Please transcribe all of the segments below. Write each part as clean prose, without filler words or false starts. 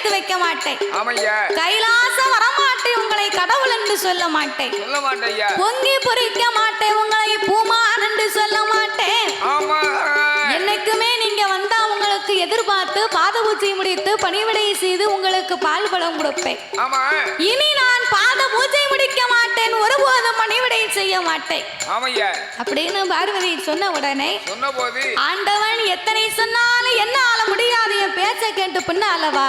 எடுத்து வைக்க மாட்டேன். கைலாசம் வரமாட்டேன், உங்களை கடவுள் என்று சொல்ல மாட்டேன். பொங்கி பொறிக்க மாட்டேன், உங்களை பூமான் என்று சொல்ல மாட்டேன். என்னைக்குமே நீங்க வந்தா உங்களுக்கு எதிர்பார்த்து பாத பூஜை முடித்து பணிவிடை செய்து உங்களுக்கு பால் பழம் கொடுப்பேன். இனி நான் பாத பூஜை முடிக்க மாட்டேன், ஒருபோதும் பணிவிடை செய்ய மாட்டேன் அப்படின்னு பார்வதி சொன்ன உடனே ஆண்டவன் எத்தனை சொன்னாலும் என்ன ஆள முடியாது, என் பேச்ச கேட்டு பின்னாலவா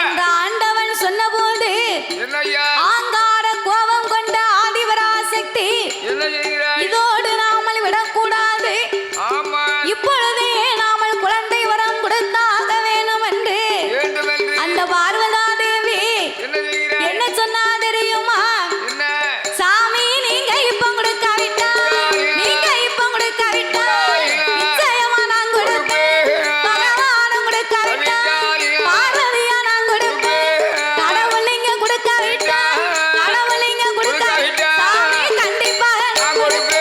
என்ற ஆண்டவன் சொன்ன போது ஆங்கார கோபம் கொண்ட ஆதிபராசக்தி இதோடு நாமல் விடக்கூடாது, இப்பொழுதே நாமல் குழந்தை வரம் கொடுத்தாக வேணும் என்று அந்த பார்வதா தேவி என்ன சொன்னா தெரியுமா? சாமி நீங்க இப்ப கொடுக்காவிட்டா, நீங்க இப்ப கொடுக்காவிட்டா நிச்சயமா நான் கொடுப்பேன், பகவானும் கொடுக்காவிட்டா பார்வதியா நான் கொடுப்பேன், கடவுள் நீங்க கொடுக்காவிட்டா, கடவுள் நீங்க கொடுக்காவிட்டா சாமி கண்டிப்பாக நான் கொடுப்பேன்.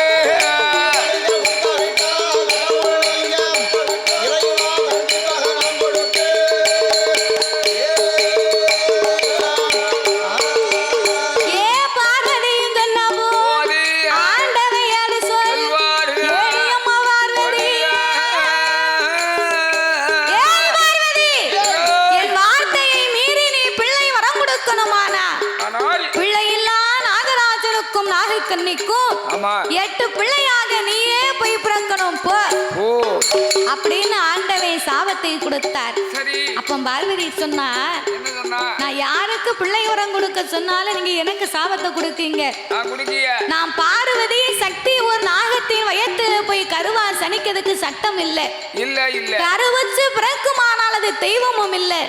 எட்டு பிள்ளையாக நீயே போய் பிறக்கணும் போ அப்படின்னு ஆண்டவன் சாபத்தை கொடுத்தார். அப்ப பார்வதி சொன்னா, நான் யாருக்கு பிள்ளை வரம் கொடுக்க சொன்னாலும் நீங்க எனக்கு சாபத்தை கொடுக்கீங்க. நான் பார்வதி சக்தி ஒரு நாகத்தின் வயத்துல போய் கருவா சனிக்கிறதுக்கு சட்டம் இல்லை, கருவச்சு பிறக்குமானால் அது தெய்வமும் இல்லை.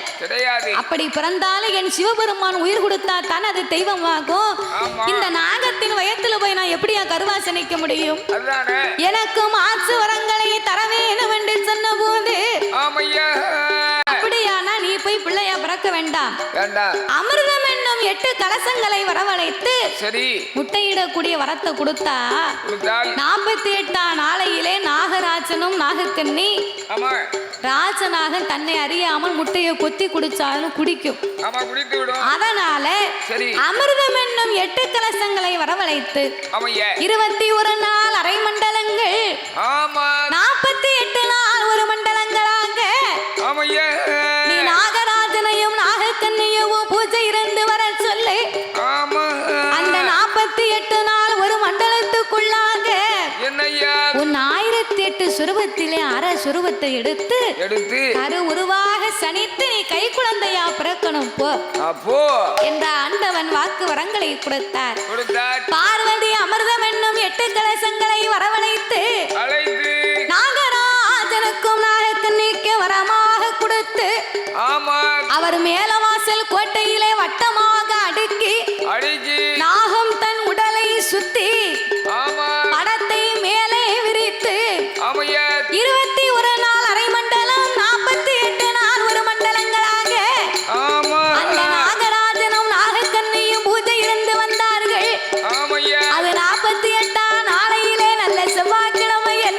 அப்படி பிறந்தாலும் என் சிவபெருமான் உயிர் கொடுத்தா தான் அது தெய்வமாகும். இந்த நாகத்தின் வயத்துல போய் நான் எப்படியா கருவா சனிக்க முடியும்? எனக்கு மாற்று வரங்களை தர வேணும் என்று சொன்ன போது அப்படியானா நீ போய் பிள்ளையா பிறக்க வேண்டாம், அமிர்தம் என்னும் 8 கலசங்களை வரவழைத்து முட்டையிடக்கூடிய வரத்தை கொடுத்தா 48 நாளையிலே நாகராஜனும் நாகக்கண்ணி ராஜநாகன் தன்னை அறியாமல் முட்டையை கொத்தி குடிச்சாலும் குடிக்கும். அதனால அமிர்தம் என்னும் 8 கலசங்களை வரவழைத்து 21 நாள் அரை மண்டலங்கள் 48 நாள் ஒரு மண்டலங்களாக நீ நாகராஜனையும் நாகக்கண்ணையும் பூஜை இருந்து வர சொல்லு. அந்த 48 நாள் ஒரு மண்டலத்துக்குள்ளாக உன் 1008 சுரூபத்திலே அரை சுரூபத்தை எடுத்து அது உருவாக சனித்து நீ கை குழந்தையா பிறக்கணும் போ என்ற ஆண்டவன் வாக்கு வரங்களை கொடுத்தார். பார்வதி அமிர்தம் என்னும் 8 கலசங்களை வரவழைத்து நாகராஜனுக்கும் நாகக்கண்ணிக்கு வரமாக கொடுத்து அவர் மேலவாசல் கோட்டையிலே வட்டமாக அடுக்கி நாகம் தன் உடலை சுத்தி படத்தை மேலே விரித்து 21 நாள் அரை மண்டலம் 48 நாள் ஒரு மண்டலங்களாக அந்த நாகராஜனும் நாகக்கண்ணியும் பூஜை இருந்து வந்தார்கள். அது 48 நாளையிலே நல்ல செவ்வாய்க்கிழமையில்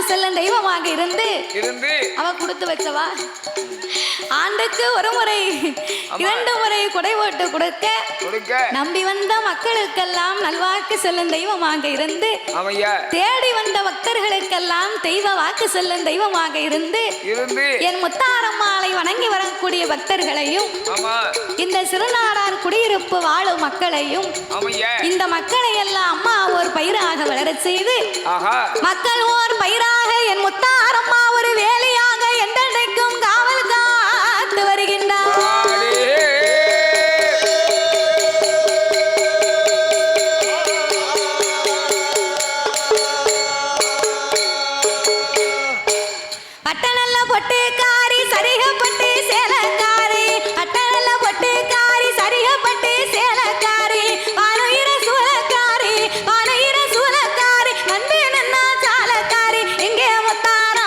செல்லும் தெய்வமாக இருந்து அவ கொடுத்து வச்சவா ஆண்டுக்கு ஒரு முறை 2 முறை குடை போட்டு கொடுக்க நம்பி வந்த மக்களுக்கெல்லாம் நல்வாக்கு செல்லும் தெய்வமாக இருந்து தேடி வந்த பக்தர்களுக்கெல்லாம் தெய்வ வாக்கு செல்லும் தெய்வமாக இருந்து என் முத்தாரம்மாளை வணங்கி வரக்கூடிய பக்தர்களையும் இந்த சிறுநாடார் குடியிருப்பு வாழும் மக்களையும் இந்த மக்களை எல்லாம் அம்மா ஒரு பயிராக வளரச் செய்து மக்கள் ஓர் பயிராக என் முத்தாரம்மா ஒரு வேலையாக என்றைக்கும் காவல் காத்து வருகின்றார். பட்டநல்ல பொட்டுக்காரி சரிகப்பட்டு சேலக்காரி பட்டநல்ல பொட்டுக்காரி சரிகப்பட்டு சேலக்காரி வானுயிர சூலக்காரி வானுயிர சூலக்காரி வந்து நின்னா சாலக்காரி இங்கே முத்தார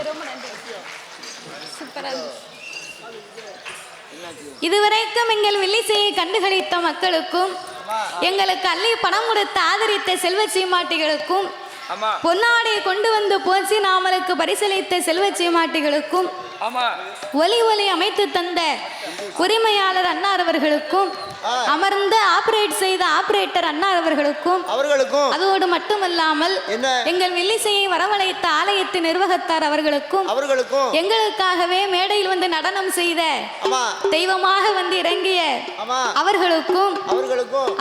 ரொம்ப நன்றி. சூப்பரா இதுவரைக்கும் எங்கள் வில்லிசையை கண்டுகளித்த மக்களுக்கும் எங்களுக்கு அள்ளி பணம் கொடுத்து ஆதரித்த செல்வ சீமாட்டிகளுக்கும் பொன்னாடை கொண்டு வந்து போச்சு நாமளுக்கு பரிசளித்த செல்வ சீமாட்டிகளுக்கும் ஒலி ஒலி அமைத்து தந்த உரிமையாளர் அன்னார் அவர்களுக்கும் அமர்ந்து ஆபரேட் செய்த ஆபரேட்டர் அன்னார் அவர்களுக்கும் அதோடு மட்டுமல்லாமல் எங்கள் வில்லிசையை வரவழைத்த ஆலயத்தின் நிர்வாகத்தார் அவர்களுக்கும் எங்களுக்காகவே மேடையில் வந்து நடனம் செய்த தெய்வமாக வந்து இறங்கிய அவர்களுக்கும்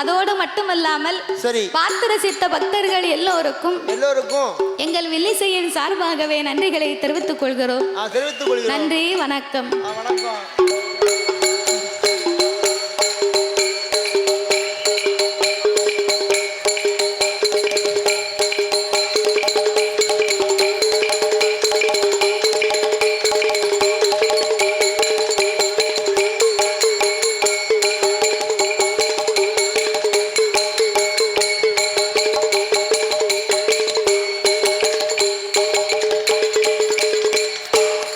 அதோடு மட்டுமல்லாமல் பார்த்து ரசித்த பக்தர்கள் எல்லோருக்கும் எங்கள் வில்லிசையின் சார்பாகவே நன்றிகளை தெரிவித்துக் கொள்கிறோம். நன்றி, வணக்கம்.